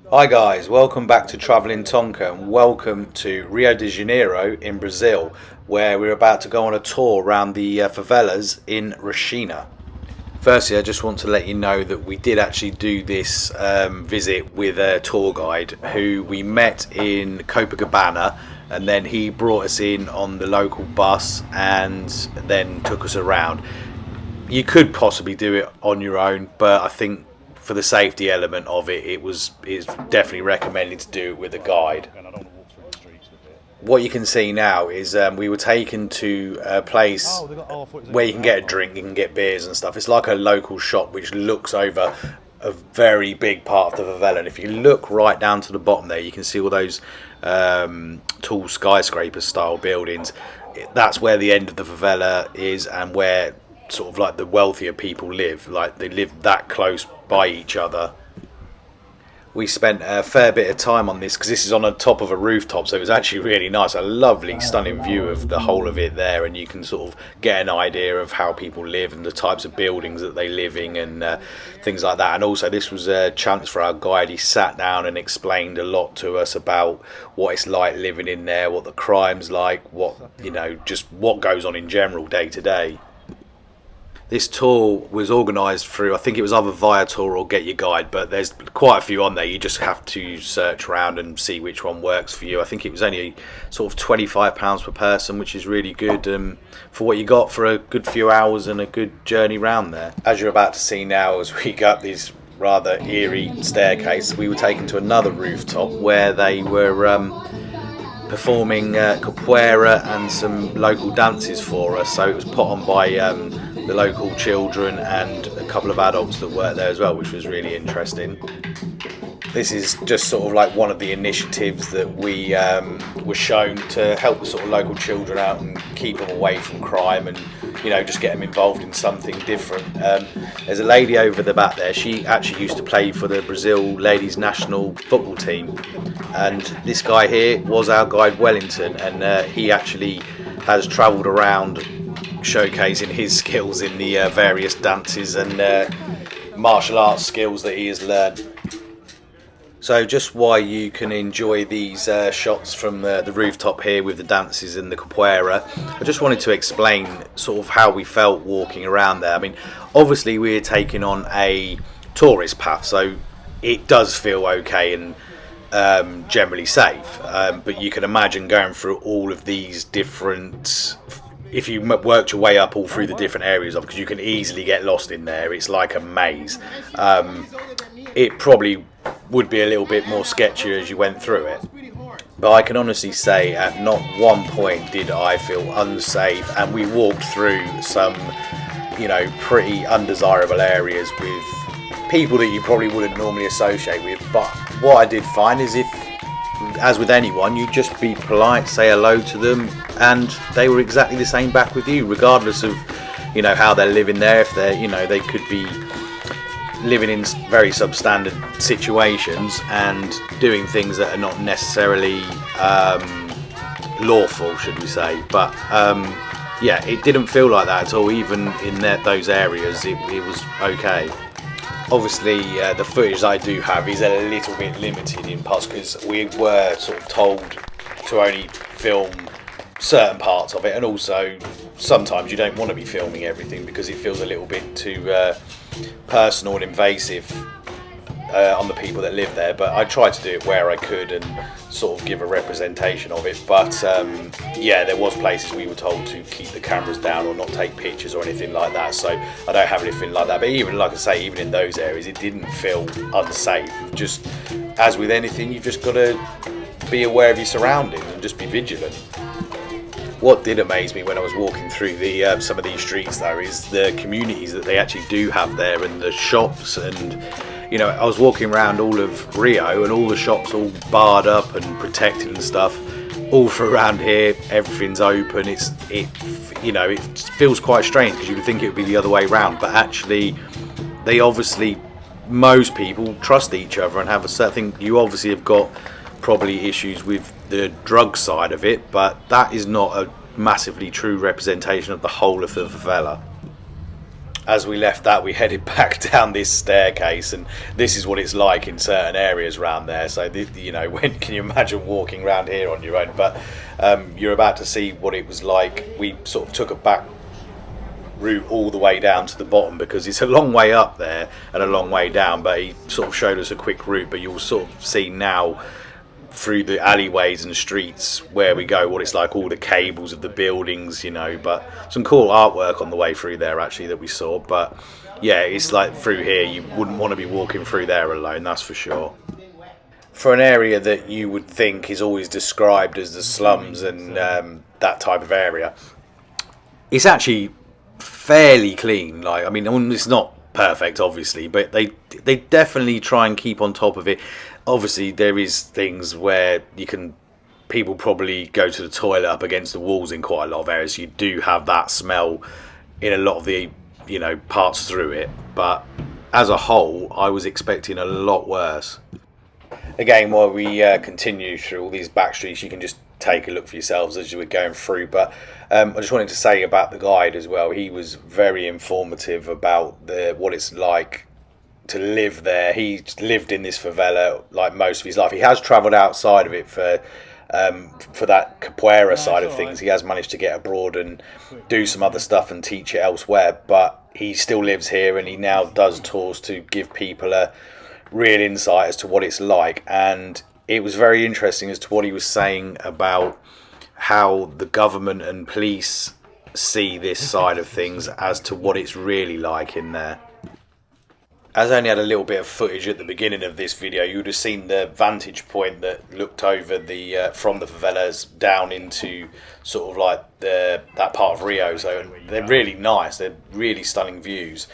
Hi guys, welcome back to Travelling Tonka and welcome to Rio de Janeiro in Brazil, where we're about to go on a tour around the favelas in Rocinha. Firstly, I just want to let you know that we did actually do this visit with a tour guide who we met in Copacabana, and then he brought us in on the local bus and then took us around. You could possibly do it on your own, but I think for the safety element of it, it's definitely recommended to do it with a guide. What you can see now is we were taken to a place where you can get a drink, you can get beers and stuff. It's like a local shop which looks over a very big part of the favela, and if you look right down to the bottom there, you can see all those tall skyscraper style buildings. That's where the end of the favela is, and where sort of like the wealthier people live. Like, they live that close by each other. We spent a fair bit of time on this because this is on the top of a rooftop, so it was actually really nice. A lovely stunning view of the whole of it there, and you can sort of get an idea of how people live and the types of buildings that they live in, and things like that. And also, this was a chance for our guide. He sat down and explained a lot to us about what it's like living in there, what the crime's like, what, just what goes on in general day to day. This tour was organised through, I think it was either Viator or Get Your Guide, but there's quite a few on there. You just have to search around and see which one works for you. I think it was only sort of £25 per person, which is really good for what you got for a good few hours and a good journey round there. As you're about to see now, as we go up this rather eerie staircase, we were taken to another rooftop where they were performing capoeira and some local dances for us. So it was put on by the local children and a couple of adults that worked there as well, which was really interesting. This is just sort of like one of the initiatives that we were shown to help the sort of local children out and keep them away from crime, and just get them involved in something different. There's a lady over the back there. She actually used to play for the Brazil ladies national football team, and this guy here was our guide Wellington, and he actually has travelled around showcasing his skills in the various dances and martial arts skills that he has learned. So just why you can enjoy these shots from the rooftop here with the dances and the capoeira, I just wanted to explain sort of how we felt walking around there. I mean, obviously we're taking on a tourist path, so it does feel okay and generally safe, but you can imagine going through all of these different, if you worked your way up all through the different areas of, because you can easily get lost in there. It's like a maze. It probably would be a little bit more sketchy as you went through it, but I can honestly say at not one point did I feel unsafe, and we walked through some pretty undesirable areas with people that you probably wouldn't normally associate with. But what I did find is, if, as with anyone, you just be polite, say hello to them, and they were exactly the same back with you, regardless of how they're living there. If they're they could be living in very substandard situations and doing things that are not necessarily lawful, should we say. But yeah, it didn't feel like that at all. Even in those areas, it was okay. Obviously, the footage I do have is a little bit limited in parts, because we were sort of told to only film certain parts of it, and also sometimes you don't want to be filming everything because it feels a little bit too personal and invasive on the people that live there. But I tried to do it where I could and sort of give a representation of it. But yeah, there was places we were told to keep the cameras down or not take pictures or anything like that, so I don't have anything like that. But even, like I say, even in those areas, it didn't feel unsafe. Just as with anything, you've just got to be aware of your surroundings and just be vigilant. What did amaze me when I was walking through the some of these streets though is the communities that they actually do have there, and the shops. And I was walking around all of Rio, and all the shops all barred up and protected and stuff. All for around here, everything's open. It feels quite strange, because you would think it would be the other way around, but actually they obviously, most people trust each other and have a certain thing. You obviously have got probably issues with the drug side of it, but that is not a massively true representation of the whole of the favela. as we left that, we headed back down this staircase, and this is what it's like in certain areas around there. So you know, when can you imagine walking around here on your own? But you're about to see what it was like. We sort of took a back route all the way down to the bottom, because it's a long way up there and a long way down, but he sort of showed us a quick route. But you'll sort of see now through the alleyways and streets where we go what it's like, all the cables of the buildings, you know. But some cool artwork on the way through there actually that we saw. But yeah, it's like through here you wouldn't want to be walking through there alone, that's for sure. For an area that you would think is always described as the slums and that type of area, it's actually fairly clean. Like, I mean, it's not perfect obviously, but they definitely try and keep on top of it. Obviously there is things where people probably go to the toilet up against the walls in quite a lot of areas. You do have that smell in a lot of the, you know, parts through it, but as a whole I was expecting a lot worse. Again, while we continue through all these back streets, you can just take a look for yourselves as you were going through. But I just wanted to say about the guide as well. He was very informative about what it's like to live there. He lived in this favela like most of his life. He has travelled outside of it for that capoeira side of things. He has managed to get abroad and do some other stuff and teach it elsewhere, but he still lives here, and he now does tours to give people a real insight as to what it's like. And it was very interesting as to what he was saying about how the government and police see this side of things as to what it's really like in there. As I only had a little bit of footage at the beginning of this video, you would have seen the vantage point that looked over the from the favelas down into sort of like that part of Rio. So they're really nice. They're really stunning views.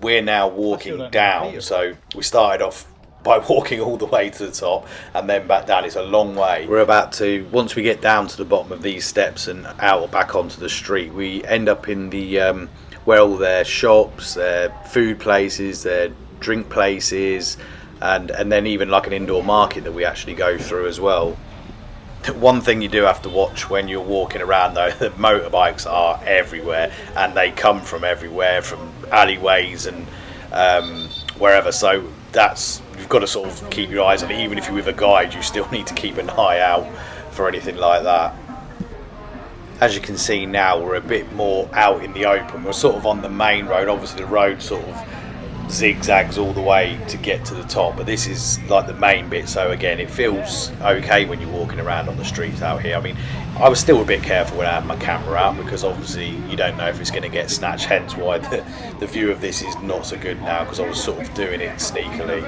We're now walking down. So we started off by walking all the way to the top and then back down. It's a long way. We're about to, once we get down to the bottom of these steps and out or back onto the street, we end up in the where all their shops, their food places, their drink places, and then even like an indoor market that we actually go through as well. One thing you do have to watch when you're walking around though, the motorbikes are everywhere, and they come from everywhere, from alleyways and wherever. So you've got to sort of keep your eyes on it. Even if you're with a guide, you still need to keep an eye out for anything like that. As you can see now, we're a bit more out in the open. We're sort of on the main road. Obviously the road sort of zigzags all the way to get to the top, but this is like the main bit. So again, it feels okay when you're walking around on the streets out here. I mean, I was still a bit careful when I had my camera out, because obviously you don't know if it's going to get snatched, hence why the view of this is not so good now, because I was sort of doing it sneakily.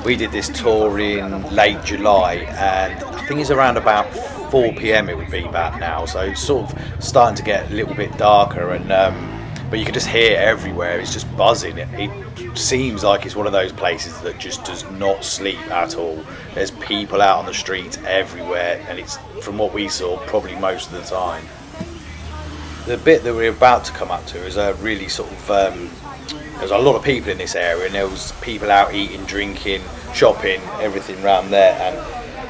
We did this tour in late July, and I think it's around about 4 p.m. it would be about now, so it's sort of starting to get a little bit darker, and but you can just hear everywhere. It's just buzzing. It seems like it's one of those places that just does not sleep at all. There's people out on the streets everywhere, and it's, from what we saw, probably most of the time. The bit that we're about to come up to is a really sort of there's a lot of people in this area, and there was people out eating, drinking, shopping, everything around there.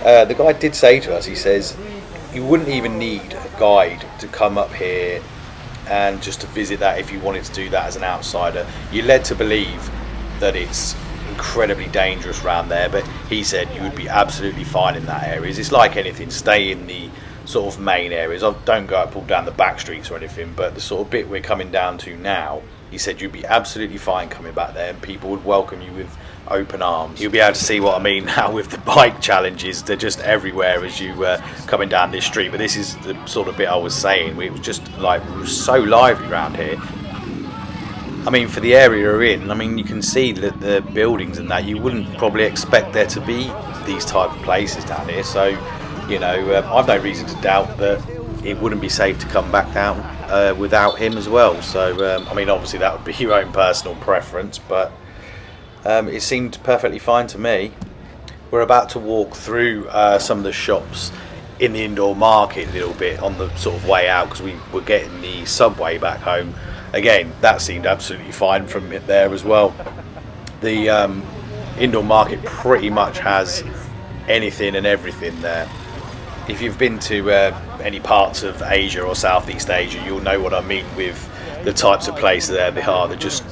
And the guy did say to us, he says, you wouldn't even need a guide to come up here and just to visit that if you wanted to do that as an outsider. You're led to believe that it's incredibly dangerous around there, but he said you would be absolutely fine in that area. It's like anything, stay in the sort of main areas. Don't go up all down the back streets or anything, but the sort of bit we're coming down to now, he said you'd be absolutely fine coming back there, and people would welcome you with open arms. You'll be able to see what I mean now with the bike challenges. They're just everywhere as you coming down this street. But this is the sort of bit I was saying. It was just like, it was so lively around here. I mean, for the area you're in, I mean, you can see that the buildings and that, you wouldn't probably expect there to be these type of places down here. So, you know, I've no reason to doubt that it wouldn't be safe to come back down without him as well. So, I mean, obviously that would be your own personal preference, but it seemed perfectly fine to me. We're about to walk through some of the shops in the indoor market a little bit on the sort of way out, because we were getting the subway back home. Again, that seemed absolutely fine from it there as well. The indoor market pretty much has anything and everything there. If you've been to any parts of Asia or Southeast Asia, you'll know what I mean with the types of places there they are. They're just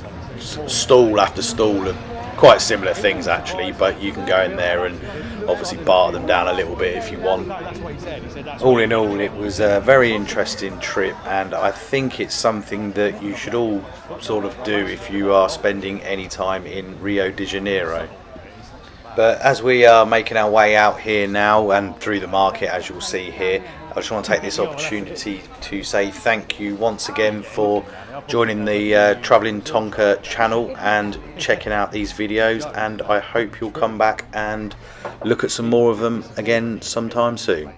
stall after stall of quite similar things actually, but you can go in there and obviously bar them down a little bit if you want. All in all, it was a very interesting trip, and I think it's something that you should all sort of do if you are spending any time in Rio de Janeiro. But as we are making our way out here now and through the market, as you'll see here, I just want to take this opportunity to say thank you once again for joining the Travelling Tonka channel and checking out these videos, and I hope you'll come back and look at some more of them again sometime soon.